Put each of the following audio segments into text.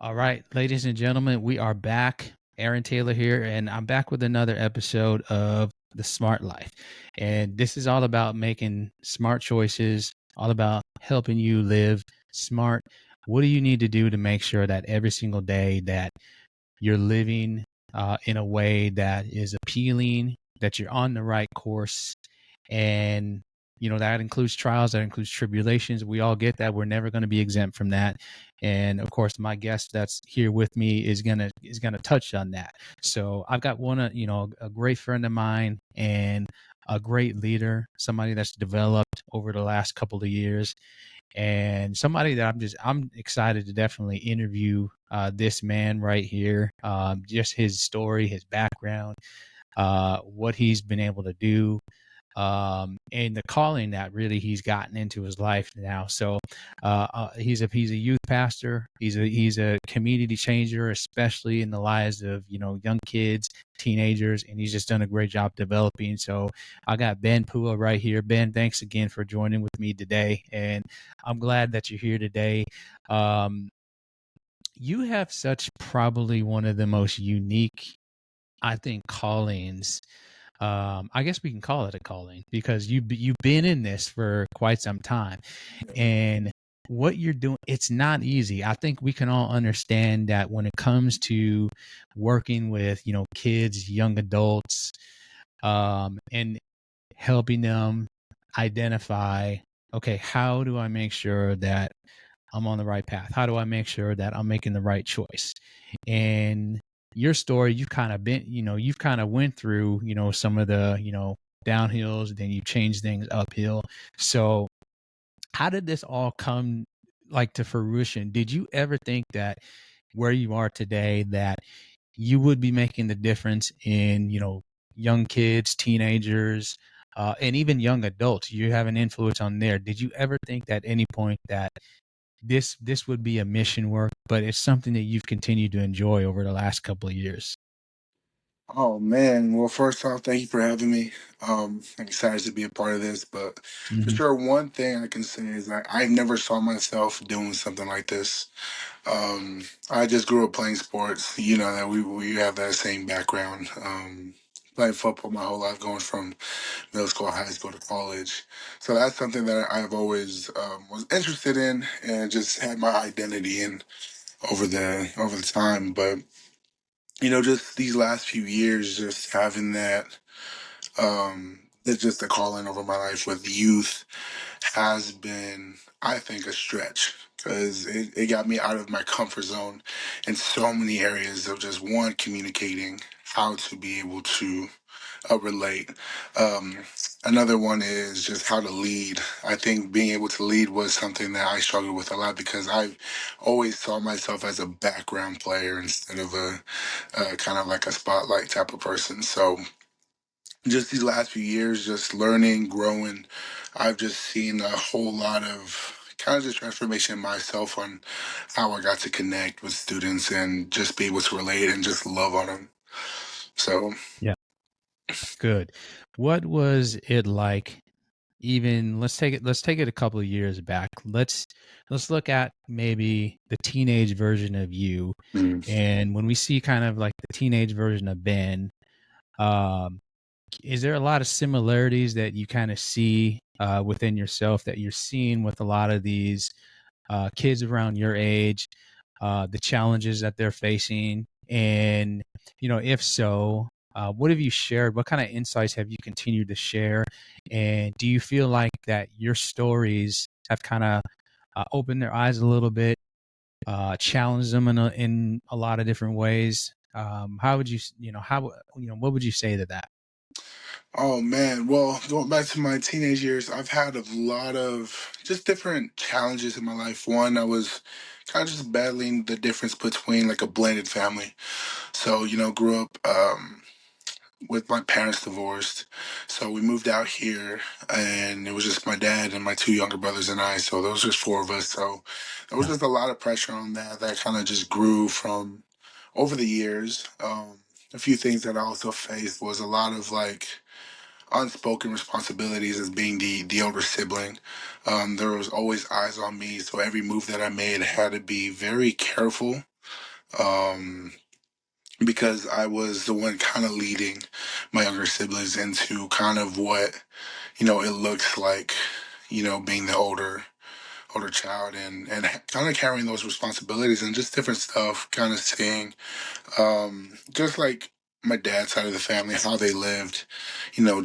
All right, ladies and gentlemen, we are back. Aaron Taylor here, and I'm back with another episode of The Smart Life. And this is all about making smart choices, all about helping you live smart. What do you need to do to make sure that every single day that you're living in a way that is appealing, that you're on the right course, and that includes trials, that includes tribulations. We all get that. We're never going to be exempt from that. And of course, my guest that's here with me is gonna touch on that. So I've got a great friend of mine and a great leader, somebody that's developed over the last couple of years, and somebody that I'm excited to definitely interview this man right here. Just his story, his background, what he's been able to do, and the calling that really he's gotten into his life now. So he's a youth pastor. He's a community changer, especially in the lives of young kids, teenagers, and he's just done a great job developing. So I got Ben Pua right here. Ben, thanks again for joining with me today, and I'm glad that you're here today. Um, you have such probably one of the most unique, I think, callings. I guess we can call it a calling because you've been in this for quite some time, and what you're doing, it's not easy. I think we can all understand that when it comes to working with kids, young adults, and helping them identify, okay, how do I make sure that I'm on the right path? How do I make sure that I'm making the right choice? And your story, you've kind of went through, some of the, downhills, then you changed things uphill. So how did this all come like to fruition? Did you ever think that where you are today, that you would be making the difference in, young kids, teenagers, and even young adults? You have an influence on there. Did you ever think at any point that this would be a mission work, but it's something that you've continued to enjoy over the last couple of years? Oh man, well first off, thank you for having me. I'm excited to be a part of this, but for Hmm. sure one thing I can say is that I never saw myself doing something like this. I just grew up playing sports, you know that we have that same background. Playing football my whole life, going from middle school, high school to college. So that's something that I've always was interested in and just had my identity in over the time. But just these last few years, just having it's just a calling over my life with youth has been, I think, a stretch because it got me out of my comfort zone in so many areas of just one, communicating, how to be able to relate. Um, Another one is just how to lead. I think being able to lead was something that I struggled with a lot because I always saw myself as a background player instead of a kind of like a spotlight type of person. So just these last few years, just learning, growing, I've just seen a whole lot of kind of just transformation in myself on how I got to connect with students and just be able to relate and just love on them. So, Yeah, good. What was it like? Even let's take it a couple of years back. Let's look at maybe the teenage version of you, mm. and when we see kind of like the teenage version of Ben, um, is there a lot of similarities that you kind of see within yourself that you're seeing with a lot of these kids around your age, the challenges that they're facing? And, if so, what have you shared? What kind of insights have you continued to share? And do you feel like that your stories have kind of opened their eyes a little bit, challenged them in a lot of different ways? How would you, what would you say to that? Oh man, well, going back to my teenage years, I've had a lot of just different challenges in my life. One, I was kind of just battling the difference between like a blended family. So, grew up with my parents divorced. So we moved out here and it was just my dad and my two younger brothers and I. So there was just four of us. So there was Yeah. just a lot of pressure on that kind of just grew from over the years. A few things that I also faced was a lot of like unspoken responsibilities as being the older sibling. There was always eyes on me, so every move that I made had to be very careful. Um, because I was the one kind of leading my younger siblings into kind of what, it looks like, being the older child, and kind of carrying those responsibilities and just different stuff, kind of seeing, just like my dad's side of the family, how they lived,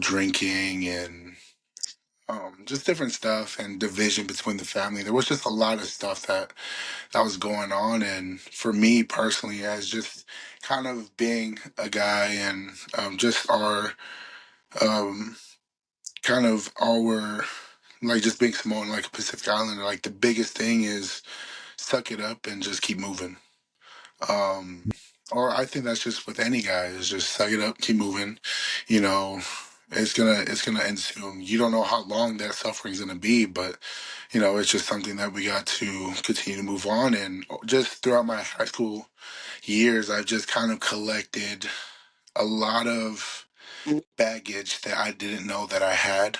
drinking and just different stuff and division between the family. There was just a lot of stuff that was going on, and for me personally, as just kind of being a guy and just our um, kind of our like just being Samoan, like a Pacific Islander, like the biggest thing is suck it up and just keep moving. Um, or I think that's just with any guy is just suck it up, keep moving. You know, it's gonna end soon. You don't know how long that suffering's gonna be, but it's just something that we got to continue to move on. And just throughout my high school years, I've just kind of collected a lot of baggage that I didn't know that I had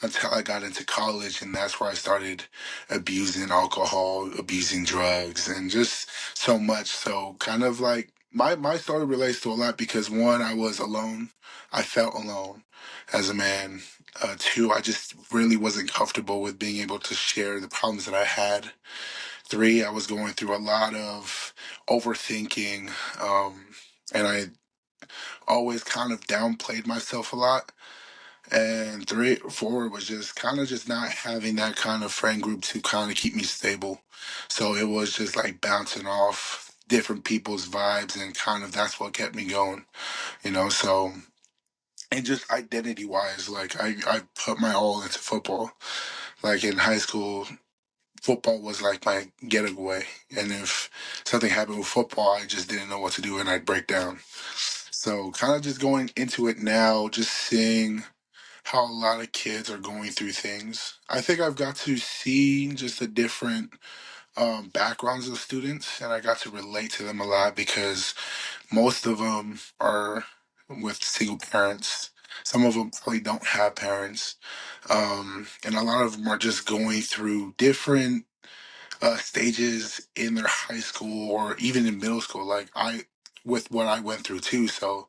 until I got into college, and that's where I started abusing alcohol, abusing drugs, and just so much. So, kind of like my story relates to a lot because one, I was alone. I felt alone as a man. Two, I just really wasn't comfortable with being able to share the problems that I had. Three, I was going through a lot of overthinking, and I always kind of downplayed myself a lot. And three, four was just kind of just not having that kind of friend group to kind of keep me stable. So it was just like bouncing off different people's vibes, and kind of that's what kept me going. So, and just identity wise, like I put my all into football. Like in high school, football was like my getaway. And if something happened with football, I just didn't know what to do and I'd break down. So kind of just going into it now, just seeing how a lot of kids are going through things. I think I've got to see just the different backgrounds of students, and I got to relate to them a lot because most of them are with single parents. Some of them probably don't have parents, and a lot of them are just going through different stages in their high school or even in middle school. Like with what I went through too, so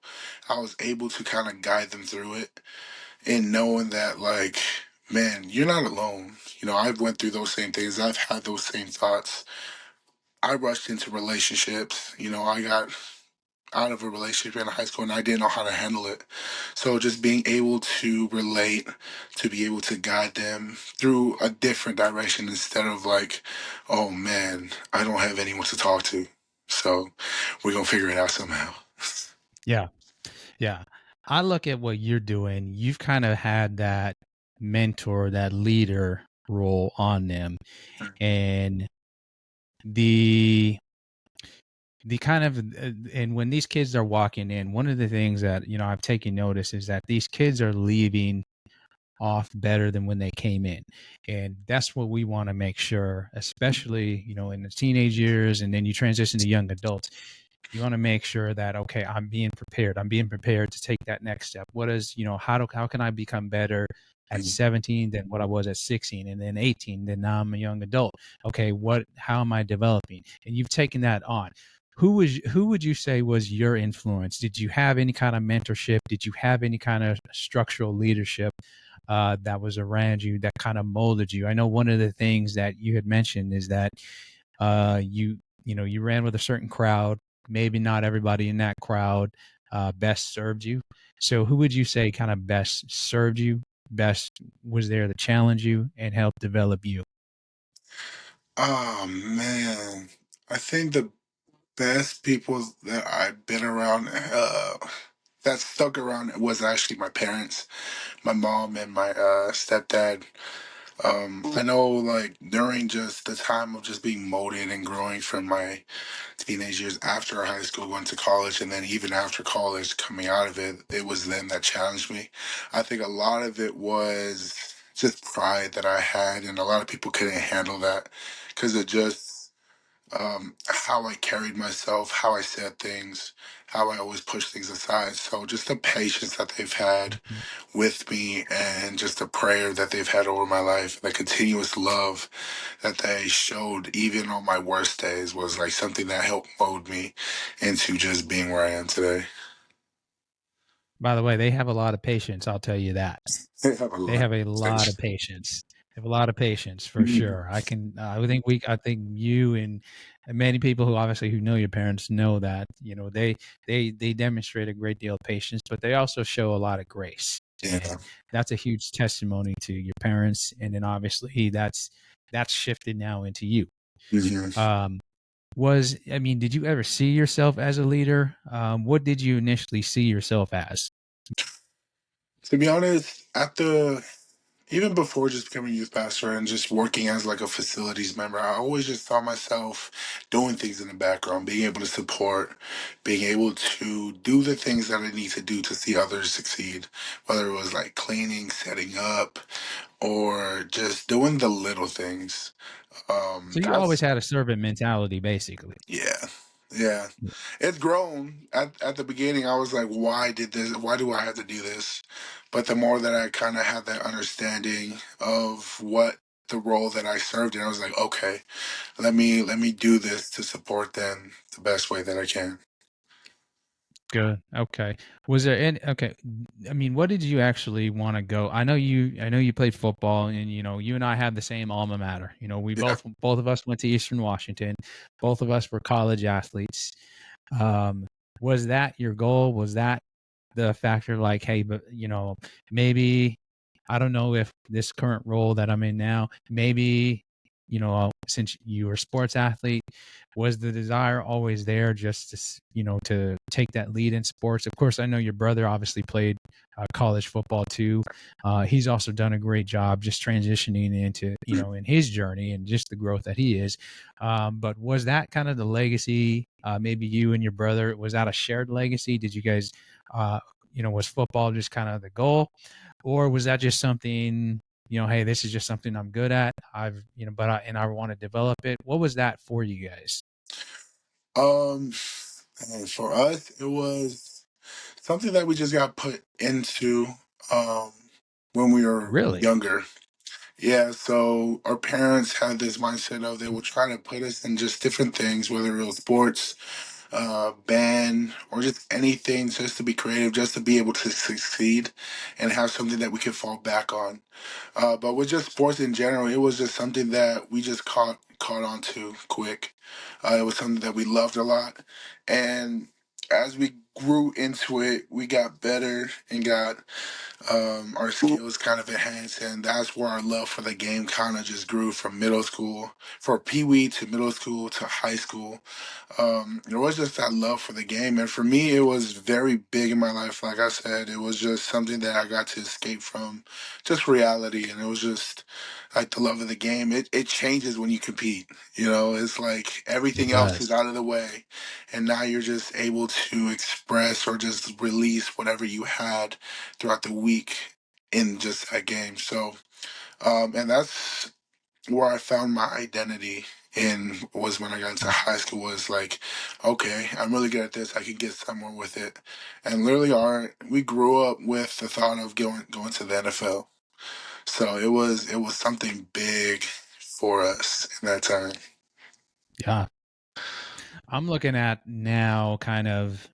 I was able to kind of guide them through it and knowing that like man, you're not alone. I've went through those same things. I've had those same thoughts. I rushed into relationships. I got out of a relationship in high school and I didn't know how to handle it. So just being able to relate, to be able to guide them through a different direction instead of like, oh man, I don't have anyone to talk to, so we're gonna figure it out somehow. Yeah. Yeah. I look at what you're doing. You've kind of had that mentor, that leader role on them. And the kind of and when these kids are walking in, one of the things that I've taken notice is that these kids are leaving off better than when they came in, and that's what we want to make sure, especially in the teenage years, and then you transition to young adults. You want to make sure that, okay, I'm being prepared to take that next step. What is, how can I become better at 17 than what I was at 16, and then 18, then now I'm a young adult. Okay, how am I developing? And you've taken that on. Who would you say was your influence? Did you have any kind of mentorship? Did you have any kind of structural leadership that was around you that kind of molded you? I know one of the things that you had mentioned is that you ran with a certain crowd. Maybe not everybody in that crowd best served you. So who would you say kind of best served you, best was there to challenge you and help develop you? Oh man, I think the best people that I've been around that stuck around was actually my parents, my mom and my stepdad. I know like during just the time of just being molded and growing from my teenage years after high school, going to college, and then even after college, coming out of it, it was them that challenged me. I think a lot of it was just pride that I had, and a lot of people couldn't handle that because it just how I carried myself, how I said things, how I always pushed things aside. So just the patience that they've had Mhm. with me, and just the prayer that they've had over my life, the continuous love that they showed even on my worst days, was like something that helped mold me into just being where I am today. By the way, they have a lot of patience, I'll tell you that. They have a They lot have a of lot of patience. They have a lot of patience for patience. sure. I think you and many people who obviously who know your parents know that, they demonstrate a great deal of patience, but they also show a lot of grace. Yeah. And that's a huge testimony to your parents. And then obviously that's shifted now into you. Hmm. Um, did you ever see yourself as a leader? What did you initially see yourself as? To be honest, at the even before just becoming youth pastor and just working as like a facilities member, I always just saw myself doing things in the background, being able to support, being able to do the things that I need to do to see others succeed, whether it was like cleaning, setting up, or just doing the little things. So you always That's had a servant mentality, basically. Yeah, yeah. It's grown. At the beginning, I was like, "Why did this? Why do I have to do this?" But the more that I kind of had that understanding of what the role that I served in, I was like, "Okay, let me do this to support them the best way that I can." Good. Okay. Was there any okay, what did you actually wanna go I know you played football and, you and I had the same alma mater. We Yeah. both of us went to Eastern Washington. Both of us were college athletes. Um, was that your goal? Was that the factor like, hey, but maybe I don't know if this current role that I'm in now, maybe, since you were a sports athlete, was the desire always there just to take that lead in sports? Of course, I know your brother obviously played college football too. He's also done a great job just transitioning into, in his journey and just the growth that he is. But was that kind of the legacy? Maybe you and your brother, was that a shared legacy? Did you guys, uh, was football just kind of the goal? Or was that just something, hey, this is just something I'm good at. I want to develop it. What was that for you guys? Um, and for us, it was something that we just got put into um when we were Really? younger. Yeah, so our parents had this mindset of they would try to put us in just different things, whether it was sports, band, or just anything, just to be creative, just to be able to succeed and have something that we could fall back on. But with just sports in general, it was just something that we just caught on to quick. It was something that we loved a lot, and as we grew into it, we got better and got our skills kind of enhanced, and that's where our love for the game kind of just grew from middle school, for Pee Wee to middle school to high school. It was just that love for the game, and for me, it was very big in my life. Like I said, it was just something that I got to escape from, just reality, and it was just like the love of the game. It changes when you compete. It's like It everything else is does. out of the way, and now you're just able to express or just release whatever you had throughout the week in just a game. So, and that's where I found my identity in, was when I got into high school, was like, okay, I'm really good at this. I can get somewhere with it. And literally we grew up with the thought of going to the NFL. So it was something big for us in that time. Yeah. I'm looking at now kind of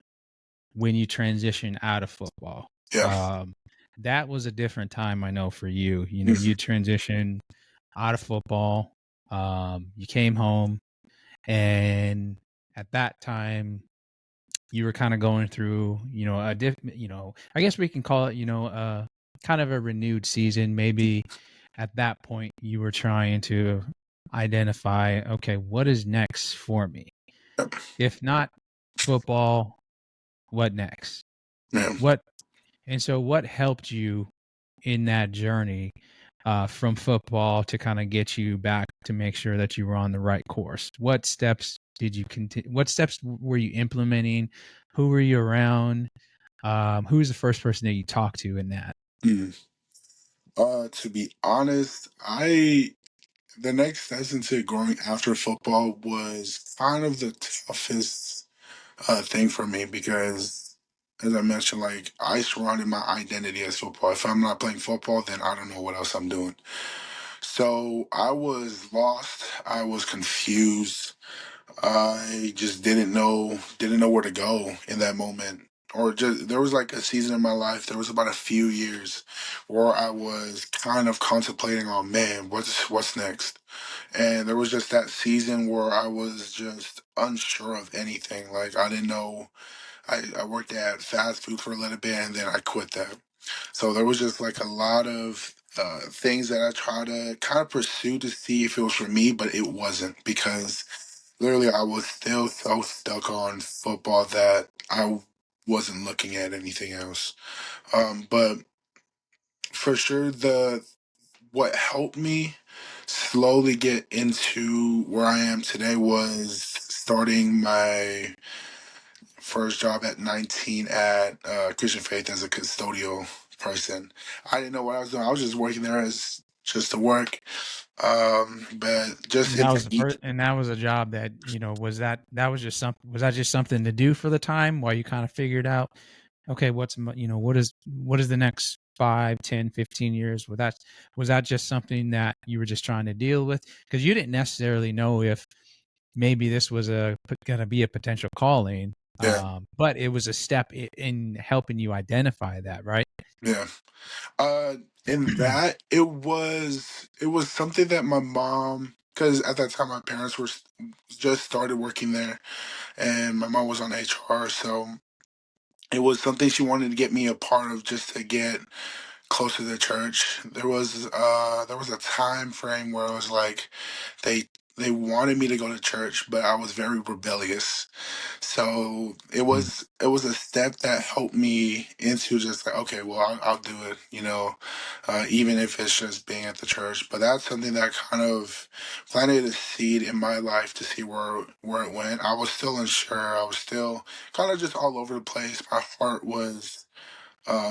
when you transition out of football. Yeah. Um, that was a different time, I know, for you. You transitioned out of football. You came home, and at that time, you were kind of going through, I guess we can call it, kind of a renewed season. Maybe at that point, you were trying to identify, okay, what is next for me? Yep. If not football, what next? Yeah. What And so, what helped you in that journey from football to kind of get you back to make sure that you were on the right course? What steps did you continue? What steps were you implementing? Who were you around? Who was the first person that you talked to in that? Mm. To be honest, I the next steps into growing after football was kind of the toughest thing for me because, as I mentioned, like I surrounded my identity as football. If I'm not playing football, then I don't know what else I'm doing. So I was lost. I was confused. I just didn't know where to go in that moment. Or just there was like a season in my life. There was about a few years where I was kind of contemplating on, man, what's next? And there was just that season where I was just unsure of anything. Like I didn't know. I worked at fast food for a little bit and then I quit that. So there was just like a lot of things that I tried to kind of pursue to see if it was for me, but it wasn't because literally I was still so stuck on football that I wasn't looking at anything else. But for sure, the what helped me slowly get into where I am today was starting my first job at 19 at Christian Faith as a custodial person. I didn't know what I was doing. I was just working there as just to work. But just And in that was that, the first, and that was a job that, was that was just something, was that just something to do for the time while you kind of figured out, okay, what is the next 5, 10, 15 years? Was that just something that you were just trying to deal with? Because you didn't necessarily know if maybe this was going to be a potential calling, yeah, but it was a step in helping you identify that, right? yeah. Uh, in that it was something that my mom, because at that time my parents were just started working there, and my mom was on HR, so it was something she wanted to get me a part of just to get closer to the church. There was a time frame where it was like they they wanted me to go to church, but I was very rebellious. So Mm. it was a step that helped me into just like, okay, well, I'll do it, even if it's just being at the church. But that's something that kind of planted a seed in my life to see where it went. I was still unsure. I was still kind of just all over the place. My heart was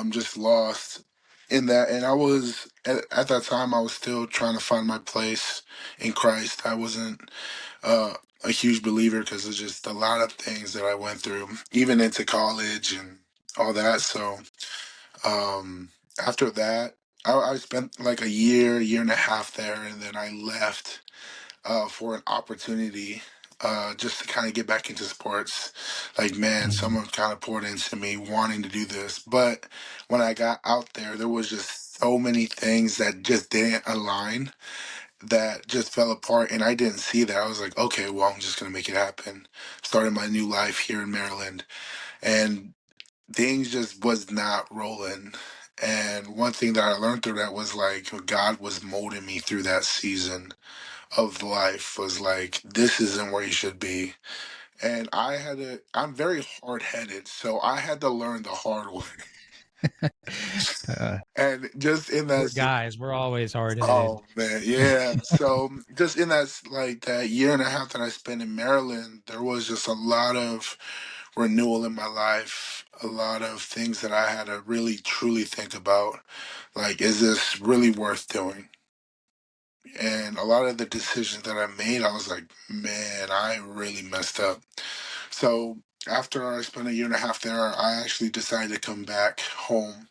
just lost in that, and I was at that time I was still trying to find my place in Christ. I wasn't uh, a huge believer because of just a lot of things that I went through, even into college and all that. So um, after that, I spent like a year and a half there, and then I left for an opportunity. Just to kind of get back into sports, like man, Mhm. someone kind of poured into me wanting to do this. But when I got out there was just so many things that just didn't align, that just fell apart, and I didn't see that. I was like, okay, well, I'm just gonna make it happen. Started my new life here in Maryland, and things just was not rolling. And one thing that I learned through that was like God was molding me through that season of life. Was like, this isn't where you should be. And I'm very hard headed, so I had to learn the hard way. uh, And just in we're that guys. We're always hard headed. Oh man, yeah. So just in like that year and a half that I spent in Maryland, there was just a lot of renewal in my life, a lot of things that I had to really truly think about. Like, is this really worth doing? And a lot of the decisions that I made, I was like, man, I really messed up. So after I spent a year and a half there, I actually decided to come back home,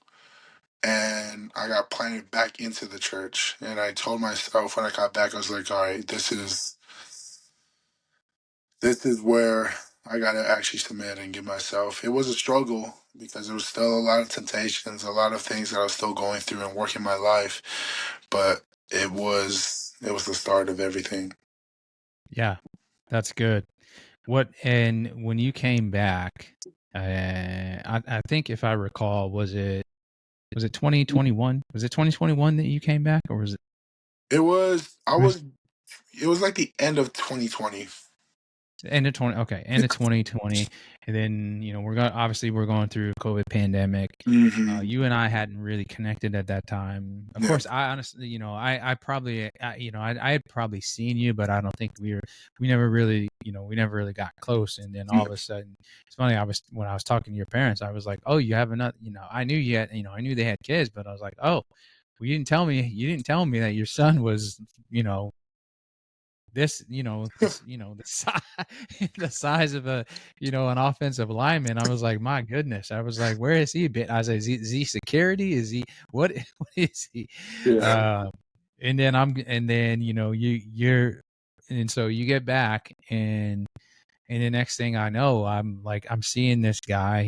and I got planted back into the church. And I told myself when I got back, I was like, all right, this is where I gotta actually submit and give myself. It was a struggle because there was still a lot of temptations, a lot of things that I was still going through and working my life, but it was the start of everything. Yeah, that's good. And when you came back, I think if I recall, was it 2021? Was it 2021 that you came back, or was it? It was I Was was it was like the end of 2020. End of 20, okay, end of 2020, and then we're going through COVID pandemic. Hmm. You and I hadn't really connected at that time. Of Yeah. course, I honestly, I probably, I had probably seen you, but I don't think we never really got close. And then all Yeah. of a sudden, it's funny. When I was talking to your parents, I was like, oh, you have another. I knew you had, I knew they had kids, but I was like, oh, well, you didn't tell me that your son was, you know this, the size, the size of an offensive lineman. I was like, my goodness. I was like, where is he been? I was like, is he security? Is he what? What is he? Yeah. Uh, and then you're and so you get back, and the next thing I know, I'm seeing this guy,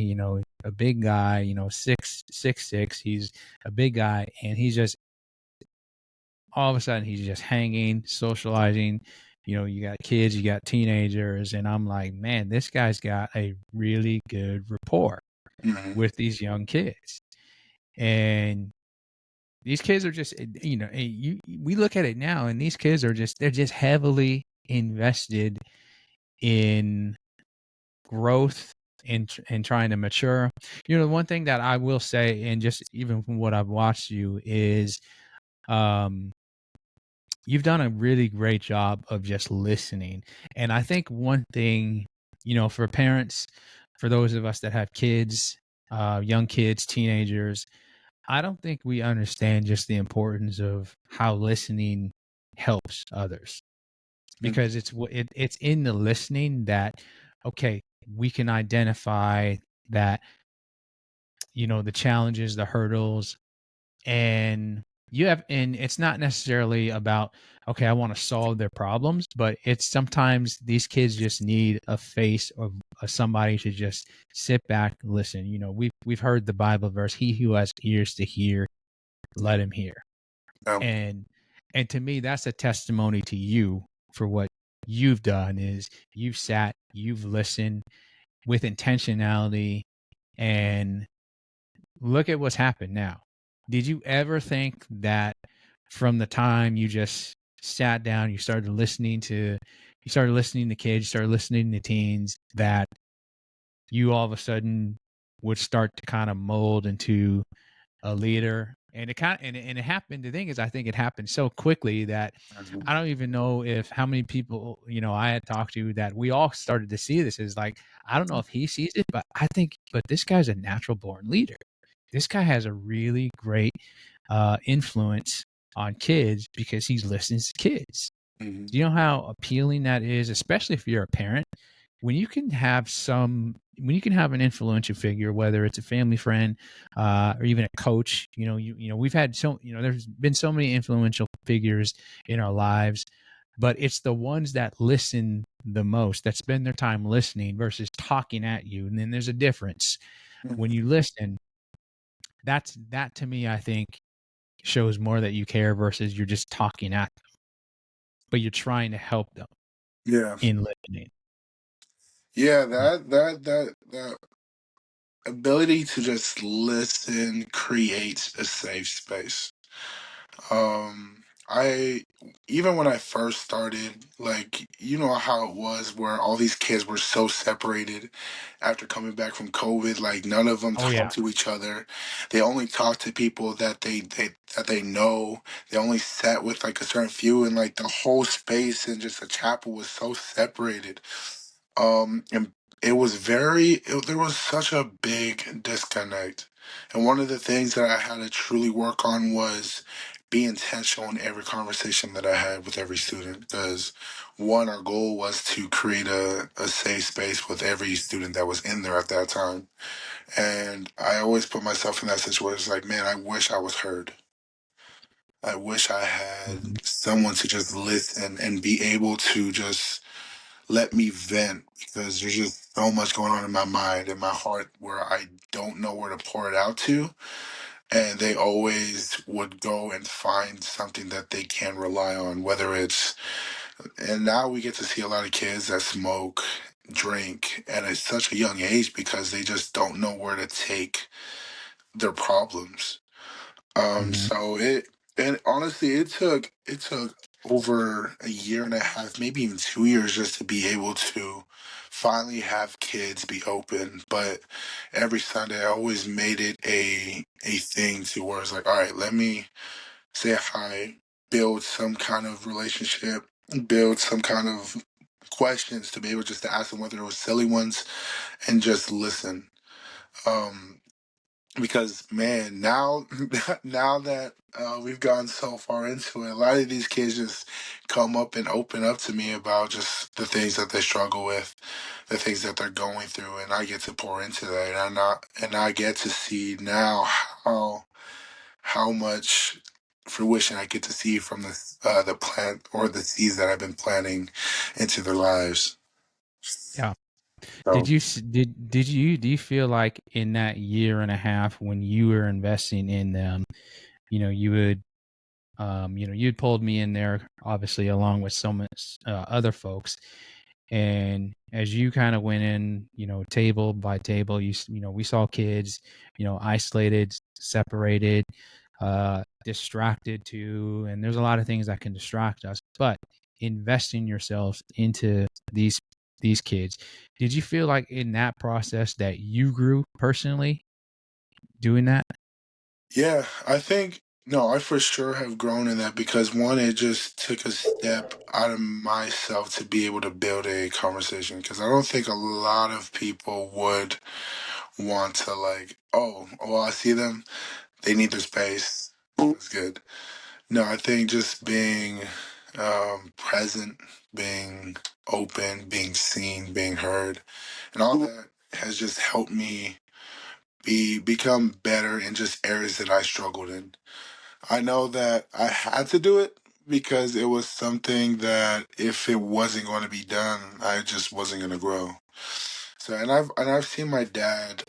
a big guy, 6'6". He's a big guy, and he's just all of a sudden he's just hanging, socializing. You got kids, you got teenagers, and I'm like, man, this guy's got a really good rapport Hmm. with these young kids. And these kids are just, we look at it now, and these kids they're just heavily invested in growth and trying to mature. The one thing that I will say, and just even from what I've watched you, is um you've done a really great job of just listening. And I think one thing, for parents, for those of us that have kids, young kids, teenagers, I don't think we understand just the importance of how listening helps others, because it's in the listening that, okay, we can identify that, the challenges, the hurdles, and and it's not necessarily about, okay, I want to solve their problems, but it's sometimes these kids just need a face of somebody to just sit back and listen. We've heard the Bible verse, he who has ears to hear, let him hear. Um, And to me, that's a testimony to you for what you've done. Is you've listened with intentionality, and look at what's happened now. Did you ever think that from the time you just sat down, you started listening to kids, you started listening to teens, that you all of a sudden would start to kind of mold into a leader? And it happened. The thing is, I think it happened so quickly that I don't even know if how many people, I had talked to, that we all started to see this as like, I don't know if he sees it, but I think, but this guy's a natural born leader. This guy has a really great influence on kids because he listens to kids. mhm, Do you know how appealing that is, especially if you're a parent? When you can have an influential figure, whether it's a family friend, or even a coach. We've had there's been so many influential figures in our lives, but it's the ones that listen the most, that spend their time listening versus talking at you. And then there's a difference. When mhm. you listen, that to me, I think, shows more that you care versus you're just talking at them, but you're trying to help them Yeah. in listening. Yeah, that ability to just listen creates a safe space. I even when I first started, like you know how it was where all these kids were so separated after coming back from COVID, like none of them Oh yeah. talk to each other. They only talk to people that they know. They only sat with like a certain few, and like the whole space and just the chapel was so separated. And it was there was such a big disconnect. And one of the things that I had to truly work on was be intentional in every conversation that I had with every student. Because one, our goal was to create a safe space with every student that was in there at that time. And I always put myself in that situation. It's like, man, I wish I was heard. I wish I Mhm. had someone to just listen and be able to just let me vent, because there's just so much going on in my mind and my heart where I don't know where to pour it out to. And they always would go and find something that they can rely on, whether it's, and now we get to see a lot of kids that smoke, drink at such a young age because they just don't know where to take their problems. Mhm. So and honestly, it took over a year and a half, maybe even 2 years, just to be able to finally have kids be open. But every Sunday, I always made it a thing to where it's like, all right, let me say hi, build some kind of relationship, build some kind of questions to be able just to ask them, whether it was silly ones, and just listen. Um, because man, now now that we've gone so far into it, a lot of these kids just come up and open up to me about just the things that they struggle with, the things that they're going through, and I get to pour into that, and I get to see now how much fruition I get to see from the plant or the seeds that I've been planting into their lives. Yeah. So Do you feel like in that year and a half when you were investing in them, you would you'd pulled me in there obviously along with so much other folks, and as you kind of went in, table by table, we saw kids, isolated, separated, distracted too, and there's a lot of things that can distract us. But investing yourselves into these kids, did you feel like in that process that you grew personally doing that? yeah, I think no, I for sure have grown in that because one, it just took a step out of myself to be able to build a conversation because I don't think a lot of people would want to like, oh, well, I see them, they need their space. That's good. No, I think just being present, being open, being seen, being heard, and all that has just helped me become better in just areas that I struggled in. I know that I had to do it because it was something that if it wasn't going to be done, I just wasn't going to grow. So, and I've seen my dad.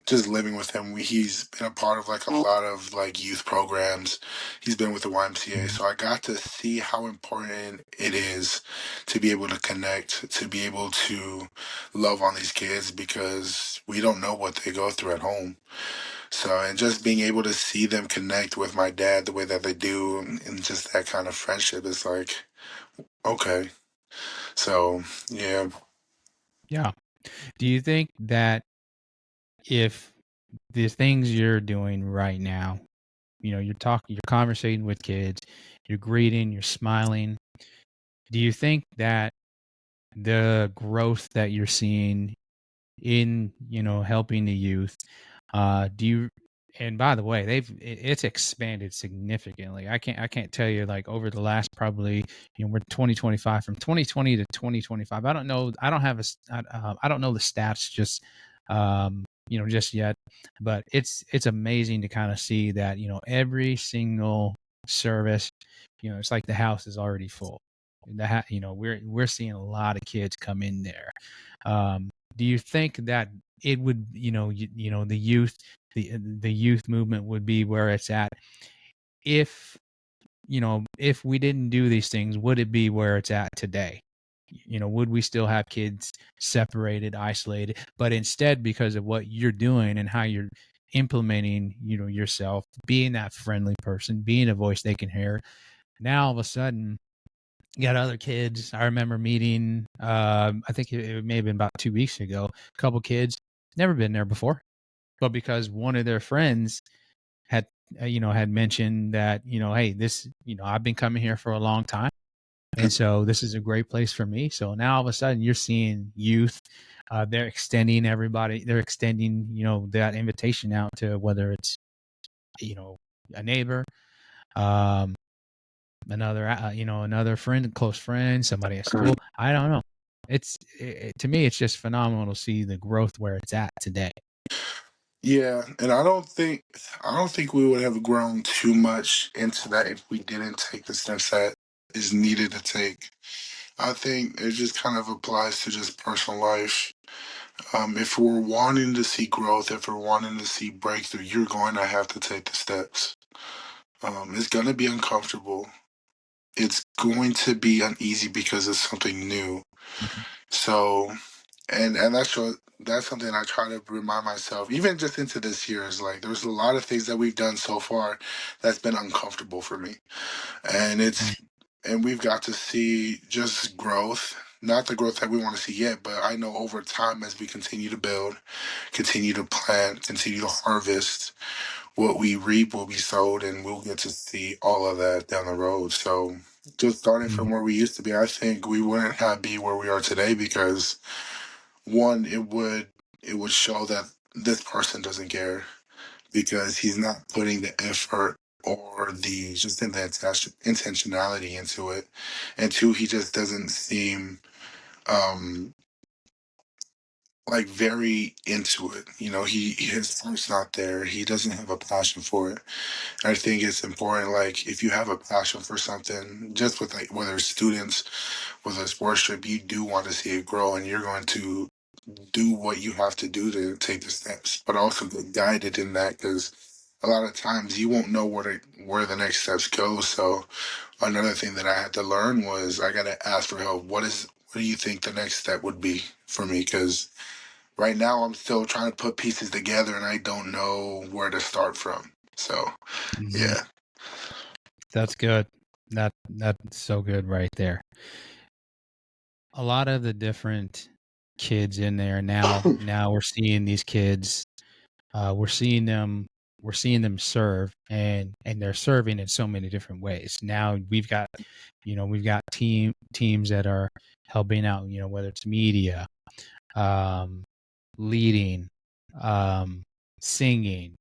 Just living with him, he's been a part of like a lot of like youth programs. He's been with the YMCA, Mhm. so I got to see how important it is to be able to connect, to be able to love on these kids because we don't know what they go through at home. So, and just being able to see them connect with my dad the way that they do, and just that kind of friendship is like, okay. So, yeah. Yeah. Do you think that if the things you're doing right now, you're conversating with kids, you're greeting, you're smiling, do you think that the growth that you're seeing in, helping the youth, do you and by the way, it's expanded significantly. I can't tell you like over the last probably, we're 2025 from 2020 to 2025. I don't know. I don't have I don't know the stats just yet, but it's amazing to kind of see that, every single service, it's like the house is already full. We're seeing a lot of kids come in there. Do you think that it would, the youth movement would be where it's at if, if we didn't do these things? Would it be where it's at today? Would we still have kids separated, isolated, but instead, because of what you're doing and how you're implementing, yourself, being that friendly person, being a voice they can hear, now all of a sudden you got other kids. I remember meeting, I think it may have been about 2 weeks ago, a couple kids, never been there before, but because one of their friends had, had mentioned that, hey, this, I've been coming here for a long time. And so this is a great place for me. So now all of a sudden you're seeing youth, they're extending, that invitation out to whether it's, you know, a neighbor, um, another friend, close friend, somebody at school. I don't know. To me, it's just phenomenal to see the growth where it's at today. Yeah, and I don't think we would have grown too much into that if we didn't take the steps that is needed to take. I think it just kind of applies to just personal life. If we're wanting to see growth, if we're wanting to see breakthrough, you're going to have to take the steps. It's going to be uncomfortable. It's going to be uneasy because it's something new. Mhm. So, and that's something I try to remind myself, even just into this year, is like there's a lot of things that we've done so far that's been uncomfortable for me, and Mm. we've got to see just growth, not the growth that we want to see yet, but I know over time as we continue to build, continue to plant, continue to harvest, what we reap will be sowed, and we'll get to see all of that down the road. So. Just starting Mhm. from where we used to be, I think we wouldn't have be where we are today because one, it would show that this person doesn't care because he's not putting the effort or the just in the intentionality into it. And two, he just doesn't seem um like very into it. You know, his heart's not there. He doesn't have a passion for it. And I think it's important, like if you have a passion for something, just with like whether it's students, whether it's worship, you do want to see it grow, and you're going to do what you have to do to take the steps, but also get guided in that because a lot of times you won't know where the next steps go. So another thing that I had to learn was I got to ask for help. What do you think the next step would be for me? Because right now I'm still trying to put pieces together and I don't know where to start from. So Mhm. yeah. That's good. That's so good right there. A lot of the different kids in there now. Now we're seeing these kids. We're seeing them. We're seeing them serve, and they're serving in so many different ways. Now we've got teams that are helping out. Whether it's media, um, leading, um, singing,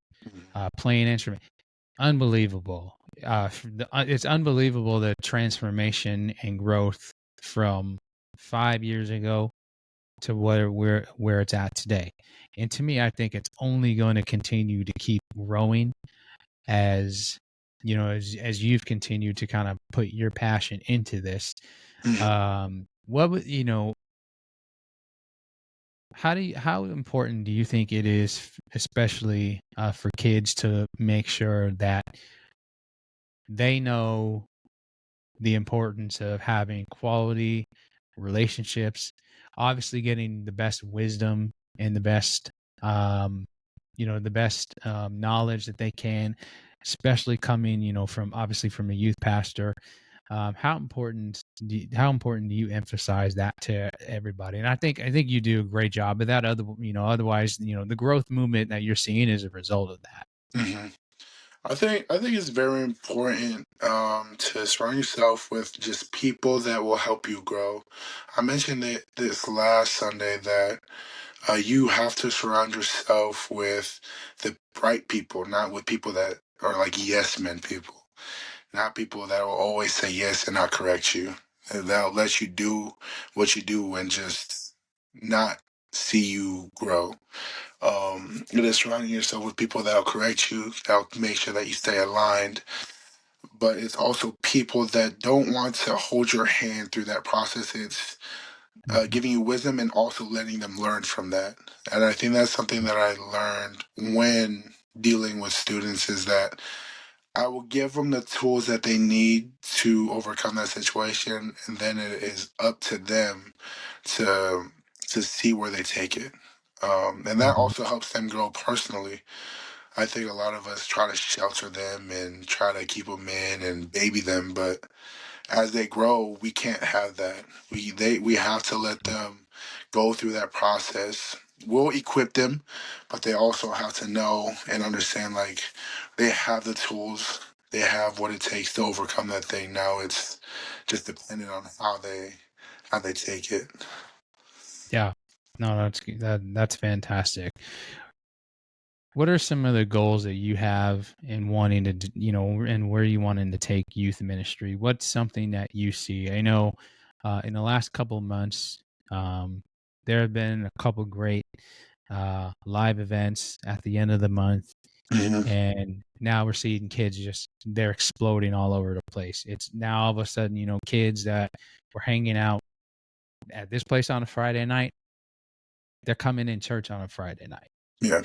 playing instrument. Unbelievable. It's unbelievable the transformation and growth from 5 years ago to where it's at today. And to me, I think it's only going to continue to keep growing as as you've continued to kind of put your passion into this. Mhm. What would how important do you think it is, especially for kids, to make sure that they know the importance of having quality relationships, obviously getting the best wisdom and um, the best knowledge that they can, especially coming, from obviously from a youth pastor. How important do you emphasize that to everybody? And I think you do a great job of that. Otherwise, the growth movement that you're seeing is a result of that. Mhm. I think it's very important to surround yourself with just people that will help you grow. I mentioned it this last Sunday that you have to surround yourself with the right people, not with people that are like yes men people, not people that will always say yes and not correct you. And that'll let you do what you do and just not see you grow. It is surrounding yourself with people that'll correct you, that'll make sure that you stay aligned, but it's also people that don't want to hold your hand through that process. It's Mhm. giving you wisdom and also letting them learn from that. And I think that's something that I learned when dealing with students is that I will give them the tools that they need to overcome that situation, and then it is up to them to to see where they take it. And that Mhm. also helps them grow personally. I think a lot of us try to shelter them and try to keep them in and baby them, but as they grow, we can't have that. We have to let them go through that process. We'll equip them, but they also have to know and understand like they have the tools, they have what it takes to overcome that thing. Now it's just dependent on how they take it. Yeah. No, that's fantastic. What are some of the goals that you have in wanting to, and where you wanting to take youth ministry? What's something that you see? I know in the last couple of months, um, there have been a couple great live events at the end of the month, Hmm. and now we're seeing kids they're exploding all over the place. It's now all of a sudden, kids that were hanging out at this place on a Friday night, they're coming in church on a Friday night. Yeah.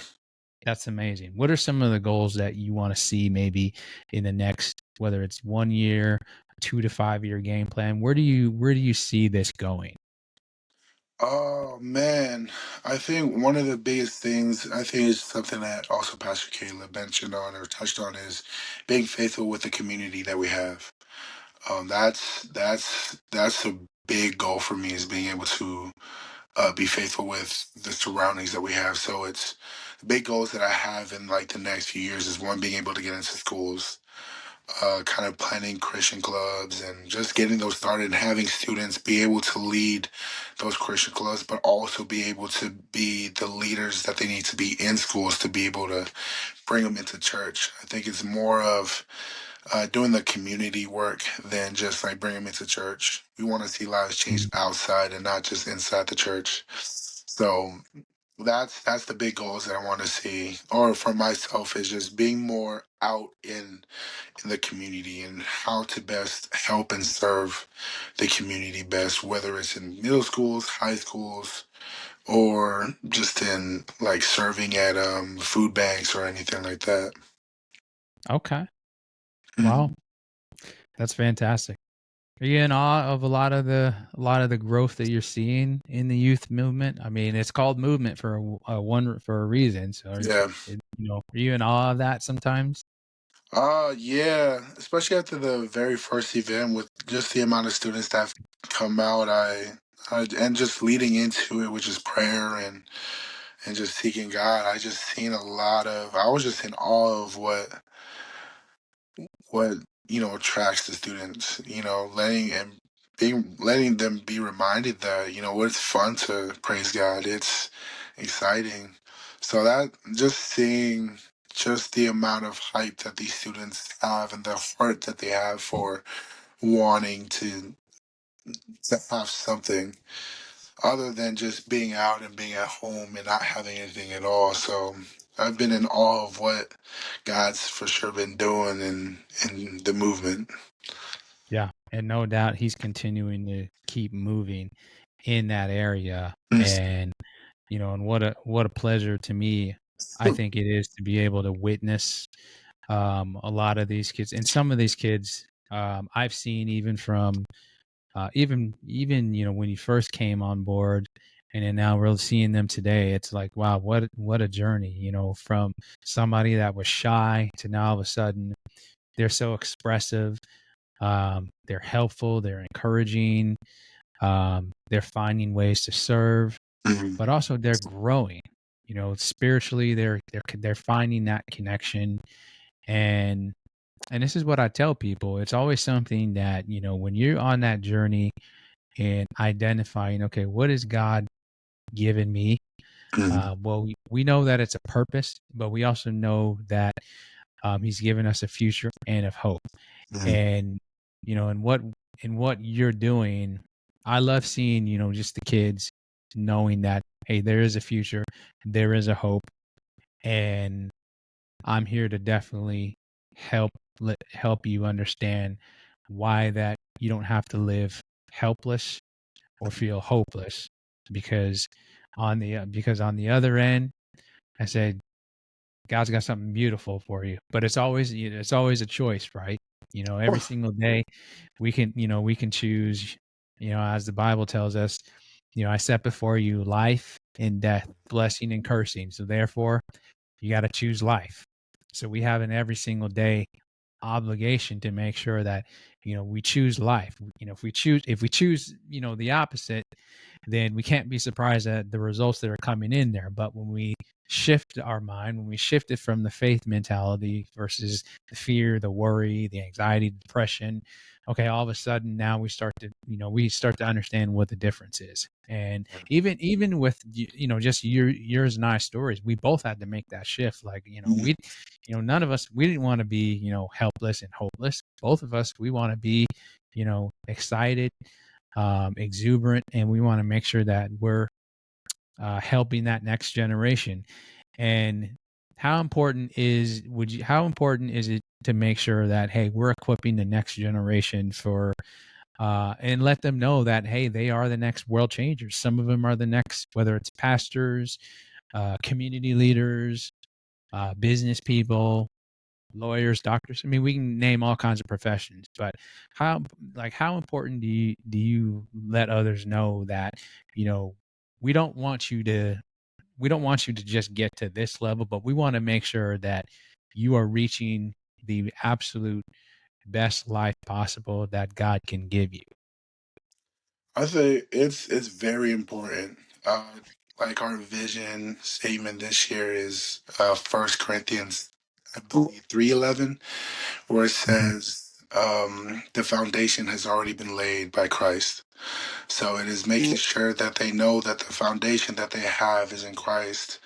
That's amazing. What are some of the goals that you want to see maybe in the next, whether it's 1 year, 2 to 5 year game plan? Where do you see this going? Oh man, I think one of the biggest things I think is something that also Pastor Caleb mentioned on or touched on is being faithful with the community that we have. That's a big goal for me is being able to be faithful with the surroundings that we have. So it's the big goals that I have in like the next few years is one being able to get into schools, kind of planning Christian clubs and just getting those started and having students be able to lead those Christian clubs, but also be able to be the leaders that they need to be in schools to be able to bring them into church. I think it's more of doing the community work than just like bring them into church. We want to see lives changed Mm. outside and not just inside the church. So that's the big goals that I want to see, or for myself, is just being more out in the community and how to best help and serve the community best, whether it's in middle schools, high schools, or just in like serving at food banks or anything like that. Okay. Wow, Mhm. that's fantastic. Are you in awe of a lot of the growth that you're seeing in the youth movement? I mean, it's called movement for a reason. So, Yeah. are you in awe of that sometimes? Yeah, especially after the very first event with just the amount of students that have come out, I and just leading into it, which is prayer and just seeking God. I just seen a lot of. I was just in awe of what attracts the students. Letting them be reminded that it's fun to praise God. It's exciting. So that just seeing just the amount of hype that these students have and the heart that they have for wanting to have something other than just being out and being at home and not having anything at all. So I've been in awe of what God's for sure been doing in the movement. Yeah, and no doubt he's continuing to keep moving in that area, Mm. and and what a pleasure to me. I think it is to be able to witness a lot of these kids, and some of these kids I've seen even from even when you first came on board, and then now we're seeing them today. It's like, wow, what a journey, from somebody that was shy to now all of a sudden they're so expressive, they're helpful, they're encouraging, they're finding ways to serve, Mhm. but also they're growing. Spiritually, they're finding that connection, and this is what I tell people. It's always something that when you're on that journey and identifying, okay, what has God given me? Mhm. Well, we know that it's a purpose, but we also know that He's given us a future and of hope. Mhm. And in what you're doing, I love seeing just the kids knowing that, hey, there is a future, there is a hope, and I'm here to definitely help help you understand why that you don't have to live helpless or feel hopeless, because on the other end, I said God's got something beautiful for you. But it's always a choice, right? Every single day we can choose, as the Bible tells us, I set before you life and death, blessing and cursing. So therefore, you got to choose life. So we have an every single day obligation to make sure that we choose life. If we choose the opposite, then we can't be surprised at the results that are coming in there. But when we shift our mind, when we shift it from the faith mentality versus the fear, the worry, the anxiety, the depression, okay, all of a sudden now we start to understand what the difference is. And even with just yours and I stories, we both had to make that shift. Like none of us, we didn't want to be helpless and hopeless. Both of us, we want to be excited, exuberant, and we want to make sure that we're helping that next generation. And how important is it to make sure that, hey, we're equipping the next generation for and let them know that, hey, they are the next world changers. Some of them are the next, whether it's pastors, community leaders, business people, lawyers, doctors. I mean, we can name all kinds of professions, but how how important do you let others know that, you know, we don't want you to we don't want you to just get to this level, but we want to make sure that you are reaching the absolute best life possible that God can give you. I say it's very important. Like our vision statement this year is 1 Corinthians I believe 3:11, where it says, the foundation has already been laid by Christ. So it is making sure that they know that the foundation that they have is in Christ,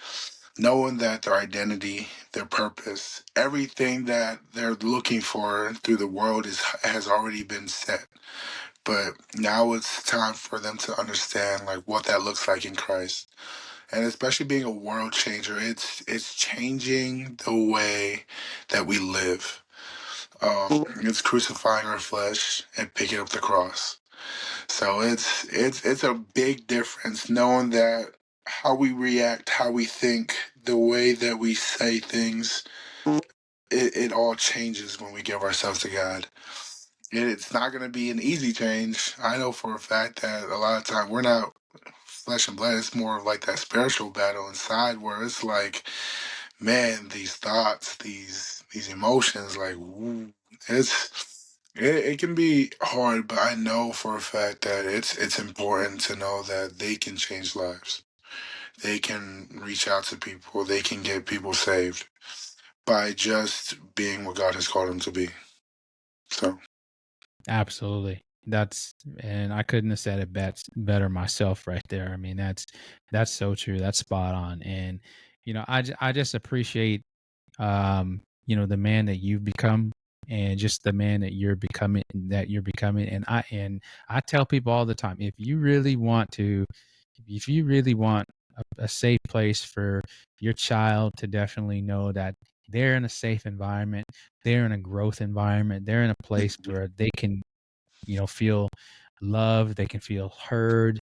knowing that their identity, their purpose, everything that they're looking for through the world has already been set. But now it's time for them to understand like what that looks like in Christ. And especially being a world changer, it's changing the way that we live. It's crucifying our flesh and picking up the cross. So it's a big difference knowing that how we react, how we think, the way that we say things, it all changes when we give ourselves to God. It's not going to be an easy change. I know for a fact that a lot of time we're not flesh and blood. It's more of like that spiritual battle inside where it's like, man, these thoughts, these emotions, like, ooh, it can be hard, but I know for a fact that it's important to know that they can change lives. They can reach out to people. They can get people saved by just being what God has called them to be. So, Absolutely. And I couldn't have said it better myself right there. I mean, that's so true. That's spot on. And, I just appreciate, the man that you've become and just the man that you're becoming. And I tell people all the time, if you really want a safe place for your child to definitely know that they're in a safe environment, they're in a growth environment, they're in a place where they can feel loved, they can feel heard,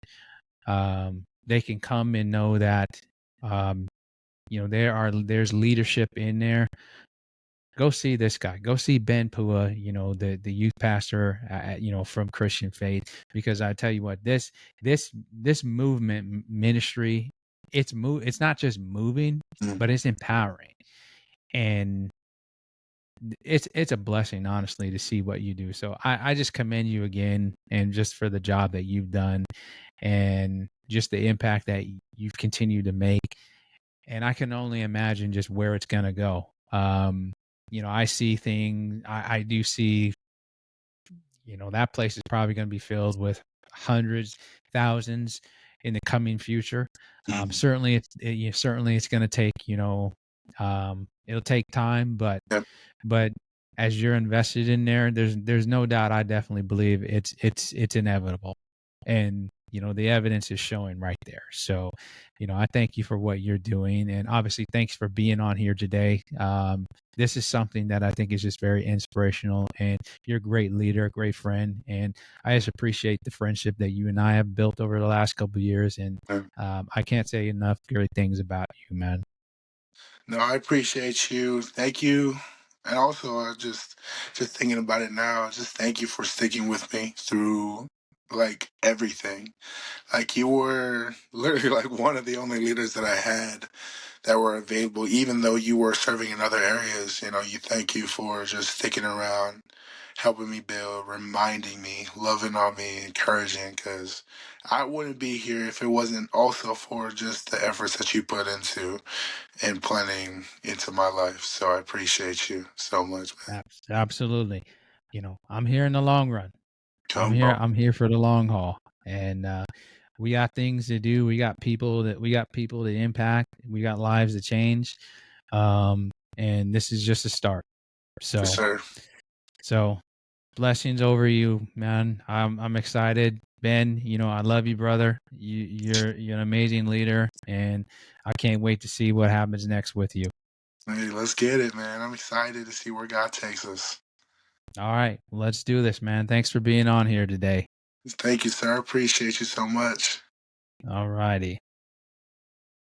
they can come and know that um, there's leadership in there. Go see this guy. Go see Ben Pua, the youth pastor, from Christian Faith. Because I tell you what, this movement ministry, it's not just moving, mm, but it's empowering, and it's a blessing, honestly, to see what you do. So I just commend you again, and just for the job that you've done, and just the impact that you've continued to make. And I can only imagine just where it's going to go. I see things. I do see. That place is probably going to be filled with hundreds, thousands in the coming future. mm, Certainly it's going to take. It'll take time, but yep, but as you're invested in there, there's no doubt. I definitely believe it's inevitable, and the evidence is showing right there. So, I thank you for what you're doing, and obviously, thanks for being on here today. This is something that I think is just very inspirational, and you're a great leader, a great friend, and I just appreciate the friendship that you and I have built over the last couple of years, and yep. I can't say enough great things about you, man. No, I appreciate you. Thank you. And also, just thinking about it now, just thank you for sticking with me through like everything. Like you were literally like one of the only leaders that I had that were available, even though you were serving in other areas. You thank you for just sticking around, helping me build, reminding me, loving on me, encouraging, because I wouldn't be here if it wasn't also for just the efforts that you put into and planning into my life. So I appreciate you so much, man. Absolutely. I'm here in the long run. I'm Come here. on. I'm here for the long haul, and we got things to do. We got people to impact. We got lives to change, and this is just a start. Yes, So, sir. so blessings over you, man. I'm excited, Ben. I love you, brother. You're an amazing leader, and I can't wait to see what happens next with you. Hey, let's get it, man. I'm excited to see where God takes us. All right, let's do this, man. Thanks for being on here today. Thank you, sir. I appreciate you so much. All righty.